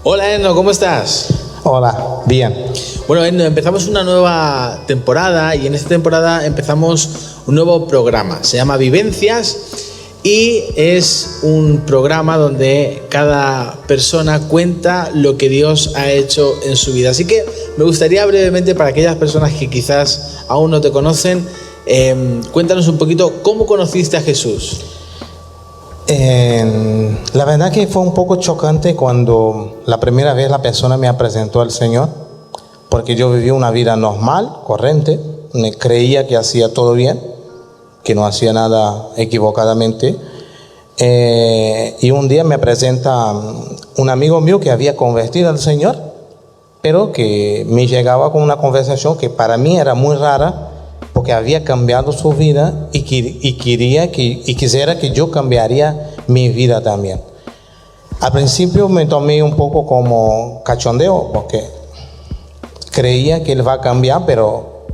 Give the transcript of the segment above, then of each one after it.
Hola Eno, ¿cómo estás? Hola, bien. Bueno, Eno, empezamos una nueva temporada y en esta temporada empezamos un nuevo programa. Se llama Vivencias y es un programa donde cada persona cuenta lo que Dios ha hecho en su vida. Así que me gustaría brevemente, para aquellas personas que quizás aún no te conocen, cuéntanos un poquito cómo conociste a Jesús. La verdad que fue un poco chocante cuando la primera vez la persona me presentó al Señor, porque yo vivía una vida normal, corriente, me creía que hacía todo bien, que no hacía nada equivocadamente, y un día me presenta un amigo mío que había convertido al Señor, pero que me llegaba con una conversación que para mí era muy rara, porque había cambiado su vida y quisiera que yo cambiaría mi vida también. Al principio me tomé un poco como cachondeo, porque creía que él va a cambiar, pero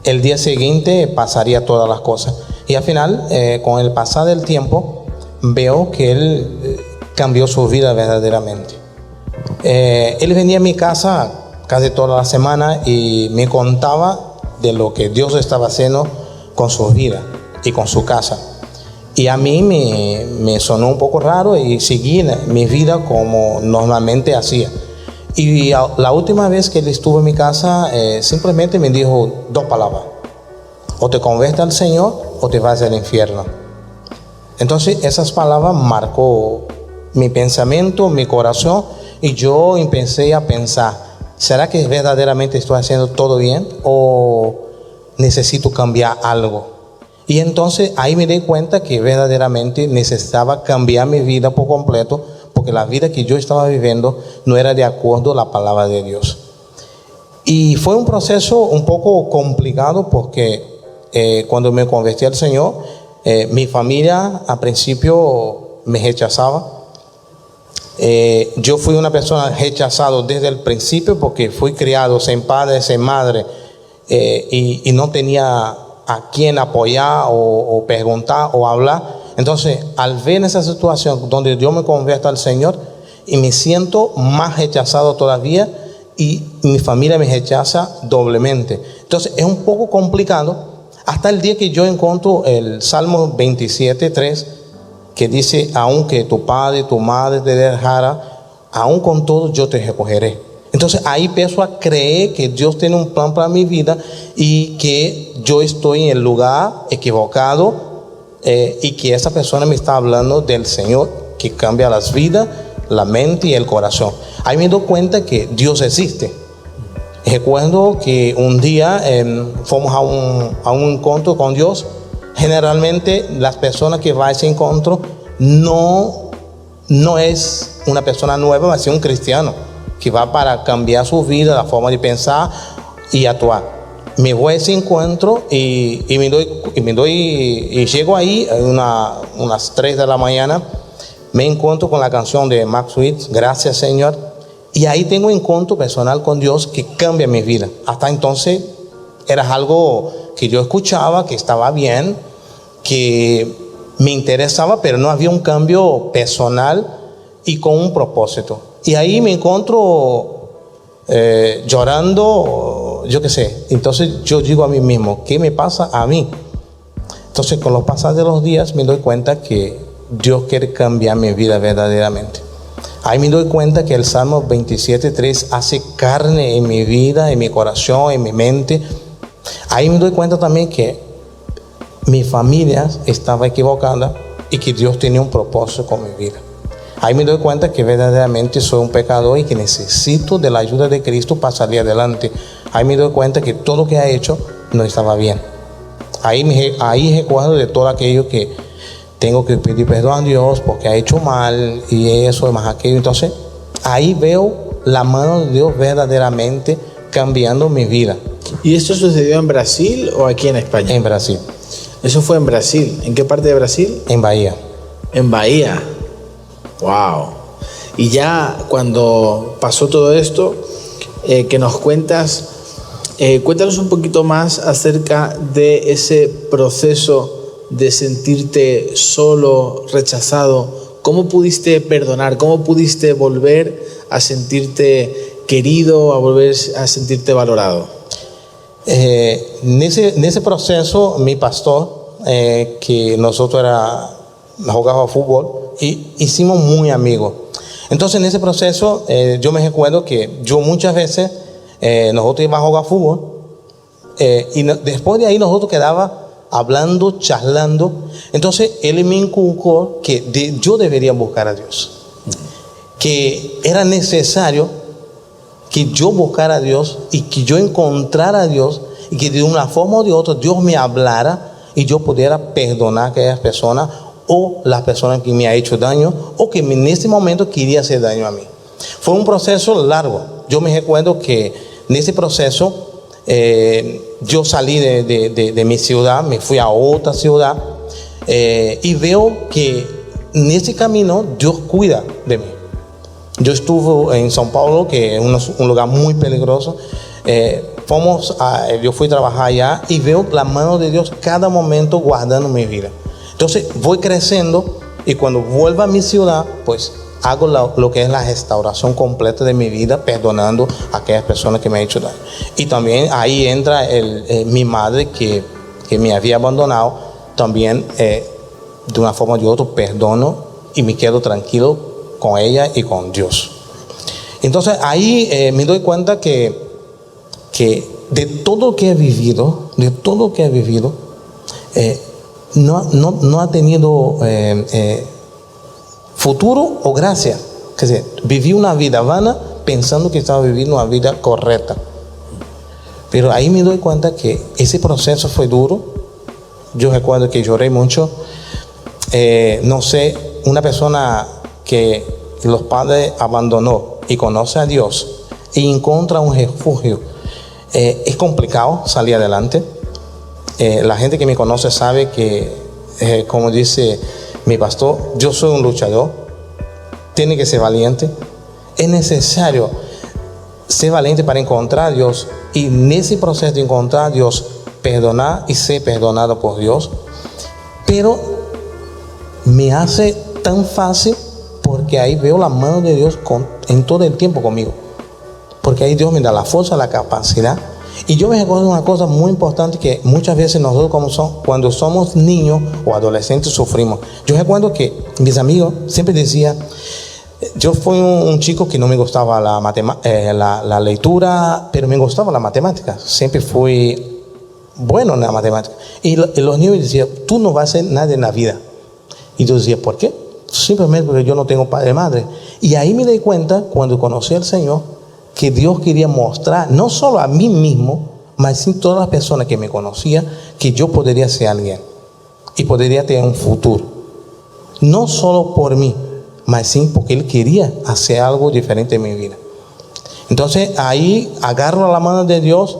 el día siguiente pasaría todas las cosas. Y al final, con el pasar del tiempo, veo que él cambió su vida verdaderamente. Él venía a mi casa casi toda la semana y me contaba de lo que Dios estaba haciendo con su vida y con su casa. Y a mí me sonó un poco raro y seguí mi vida como normalmente hacía. Y la última vez que él estuvo en mi casa, simplemente me dijo dos palabras: o te conviertes al Señor o te vas al infierno. Entonces esas palabras marcó mi pensamiento, mi corazón, y yo empecé a pensar: ¿será que verdaderamente estoy haciendo todo bien o necesito cambiar algo? Y entonces ahí me di cuenta que verdaderamente necesitaba cambiar mi vida por completo, porque la vida que yo estaba viviendo no era de acuerdo a la palabra de Dios. Y fue un proceso un poco complicado, porque cuando me convertí al Señor, mi familia al principio me rechazaba. Yo fui una persona rechazada desde el principio, porque fui criado sin padre, sin madre, y no tenía a quién apoyar o preguntar o hablar. Entonces, al ver esa situación donde yo me convierto al Señor y me siento más rechazado todavía, y mi familia me rechaza doblemente, entonces es un poco complicado, hasta el día que yo encuentro el Salmo 27:3, que dice: aunque tu padre y tu madre te dejara, aún con todo yo te recogeré. Entonces ahí empiezo a creer que Dios tiene un plan para mi vida y que yo estoy en el lugar equivocado, y que esa persona me está hablando del Señor, que cambia las vidas, la mente y el corazón. Ahí me doy cuenta que Dios existe. Recuerdo que un día fuimos a un encuentro con Dios. Generalmente las personas que van a ese encuentro no es una persona nueva, es un cristiano que va para cambiar su vida, la forma de pensar y actuar. Me voy a ese encuentro y llego ahí a unas 3 de la mañana. Me encuentro con la canción de Max Sweet, Gracias Señor, y ahí tengo un encuentro personal con Dios que cambia mi vida. Hasta entonces era algo que yo escuchaba, que estaba bien, que me interesaba, pero no había un cambio personal y con un propósito. Y ahí me encuentro llorando, yo qué sé. Entonces yo digo a mí mismo: ¿qué me pasa a mí? Entonces, con los pasar de los días me doy cuenta que Dios quiere cambiar mi vida verdaderamente. Ahí me doy cuenta que el Salmo 27:3 hace carne en mi vida, en mi corazón, en mi mente. Ahí me doy cuenta también que mi familia estaba equivocada y que Dios tenía un propósito con mi vida. Ahí me doy cuenta que verdaderamente soy un pecador y que necesito de la ayuda de Cristo para salir adelante. Ahí me doy cuenta que todo lo que he hecho no estaba bien. Ahí recuerdo de todo aquello que tengo que pedir perdón a Dios porque ha hecho mal y eso y más aquello. Entonces ahí veo la mano de Dios verdaderamente cambiando mi vida. ¿Y esto sucedió en Brasil o aquí en España? En Brasil. Eso fue en Brasil. ¿En qué parte de Brasil? En Bahía. En Bahía. Wow. Y ya cuando pasó todo esto, que nos cuentas, cuéntanos un poquito más acerca de ese proceso de sentirte solo, rechazado, ¿cómo pudiste perdonar? ¿Cómo pudiste volver a sentirte querido, a volver a sentirte valorado? En ese proceso, mi pastor, que nosotros jugábamos fútbol, y hicimos muy amigos. Entonces, en ese proceso, yo me recuerdo que yo muchas veces, nosotros íbamos a jugar fútbol, y después de ahí nosotros quedábamos hablando, charlando. Entonces, él me inculcó que yo debería buscar a Dios, que era necesario que yo buscara a Dios y que yo encontrara a Dios, y que de una forma o de otra Dios me hablara y yo pudiera perdonar a aquellas personas o las personas que me han hecho daño o que en ese momento quería hacer daño a mí. Fue un proceso largo. Yo me recuerdo que en ese proceso yo salí de mi ciudad, me fui a otra ciudad, y veo que en ese camino Dios cuida de mí. Yo estuve en São Paulo, que es un lugar muy peligroso. Yo fui a trabajar allá y veo la mano de Dios cada momento guardando mi vida. Entonces voy creciendo y cuando vuelvo a mi ciudad, pues hago lo que es la restauración completa de mi vida, perdonando a aquellas personas que me han hecho daño. Y también ahí entra mi madre que me había abandonado. También de una forma o de otra perdono y me quedo tranquilo con ella y con Dios. Entonces ahí me doy cuenta que de todo lo que he vivido, no ha tenido futuro o gracia. Es decir, viví una vida vana pensando que estaba viviendo una vida correcta. Pero ahí me doy cuenta que ese proceso fue duro. Yo recuerdo que lloré mucho. No sé, una persona que los padres abandonó y conoce a Dios y encuentra un refugio, es complicado salir adelante. La gente que me conoce sabe que, como dice mi pastor, yo soy un luchador. Tiene que ser valiente. Es necesario ser valiente para encontrar a Dios, y en ese proceso de encontrar a Dios, perdonar y ser perdonado por Dios. Pero me hace tan fácil porque ahí veo la mano de Dios en todo el tiempo conmigo, porque ahí Dios me da la fuerza, la capacidad. Y yo me recuerdo una cosa muy importante que muchas veces nosotros cuando somos niños o adolescentes sufrimos. Yo recuerdo que mis amigos siempre decían, yo fui un chico que no me gustaba la lectura, pero me gustaba la matemática. Siempre fui bueno en la matemática. Y los niños decían, tú no vas a hacer nada en la vida. Y yo decía, ¿por qué? Simplemente porque yo no tengo padre y madre. Y ahí me di cuenta, cuando conocí al Señor, que Dios quería mostrar, no solo a mí mismo, mas sí a todas las personas que me conocían, que yo podría ser alguien y podría tener un futuro. No solo por mí, mas sí porque Él quería hacer algo diferente en mi vida. Entonces ahí agarro la mano de Dios.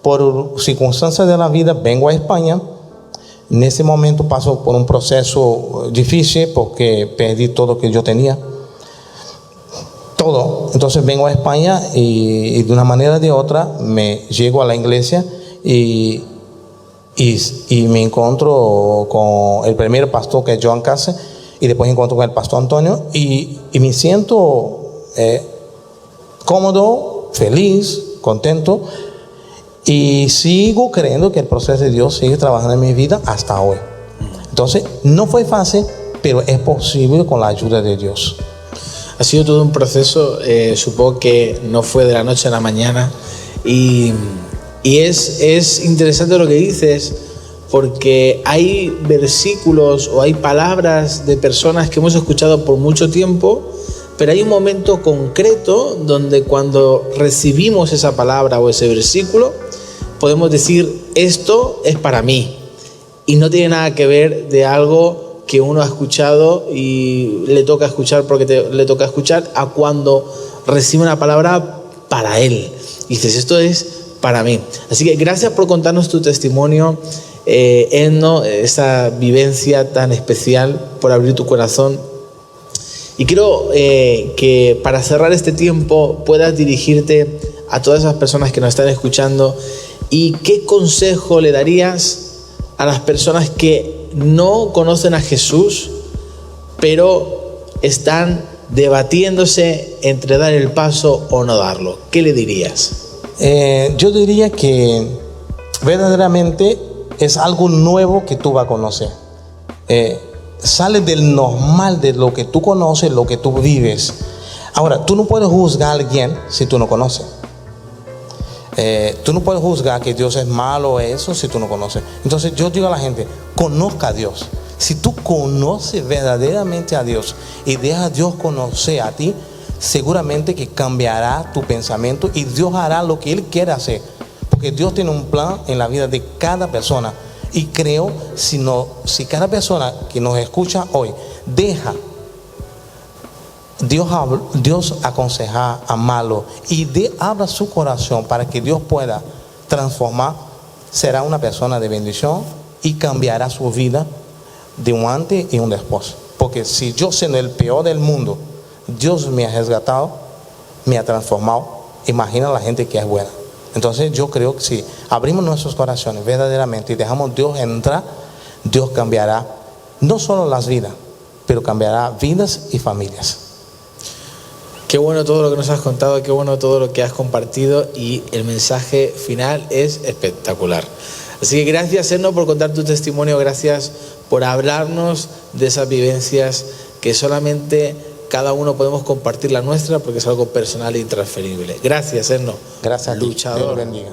Por circunstancias de la vida vengo a España. En ese momento paso por un proceso difícil porque perdí todo lo que yo tenía. Todo. Entonces vengo a España y de una manera o de otra me llego a la iglesia y me encuentro con el primer pastor, que es Joan Case, y después encuentro con el pastor Antonio y me siento cómodo, feliz, contento, y sigo creyendo que el proceso de Dios sigue trabajando en mi vida hasta hoy. Entonces no fue fácil, pero es posible con la ayuda de Dios. Ha sido todo un proceso, supongo que no fue de la noche a la mañana, y es interesante lo que dices, porque hay versículos o hay palabras de personas que hemos escuchado por mucho tiempo, pero hay un momento concreto donde cuando recibimos esa palabra o ese versículo podemos decir, esto es para mí, y no tiene nada que ver de algo que uno ha escuchado y le toca escuchar porque le toca escuchar, a cuando recibe una palabra para él y dices, esto es para mí. Así que gracias por contarnos tu testimonio, Enno, esa vivencia tan especial, por abrir tu corazón. Y quiero que para cerrar este tiempo puedas dirigirte a todas esas personas que nos están escuchando, y qué consejo le darías a las personas que no conocen a Jesús, pero están debatiéndose entre dar el paso o no darlo? ¿Qué le dirías? Yo diría que verdaderamente es algo nuevo que tú vas a conocer. Sale del normal de lo que tú conoces, lo que tú vives. Ahora, tú no puedes juzgar a alguien si tú no conoces. Tú no puedes juzgar que Dios es malo o eso si tú no conoces. Entonces yo digo a la gente, conozca a Dios. Si tú conoces verdaderamente a Dios y dejas a Dios conocer a ti, seguramente que cambiará tu pensamiento y Dios hará lo que Él quiere hacer. Porque Dios tiene un plan en la vida de cada persona. Y creo, si cada persona que nos escucha hoy deja Dios aconseja, amarlo y abra su corazón para que Dios pueda transformar, será una persona de bendición y cambiará su vida de un antes y un después. Porque si yo, siendo el peor del mundo, Dios me ha resgatado, me ha transformado, imagina la gente que es buena. Entonces yo creo que si abrimos nuestros corazones verdaderamente y dejamos Dios entrar, Dios cambiará no solo las vidas, pero cambiará vidas y familias. Qué bueno todo lo que nos has contado, qué bueno todo lo que has compartido, y el mensaje final es espectacular. Así que gracias, Enno, por contar tu testimonio, gracias por hablarnos de esas vivencias que solamente cada uno podemos compartir la nuestra, porque es algo personal e intransferible. Gracias, Enno. Gracias a ti. Luchador. Dios lo bendiga.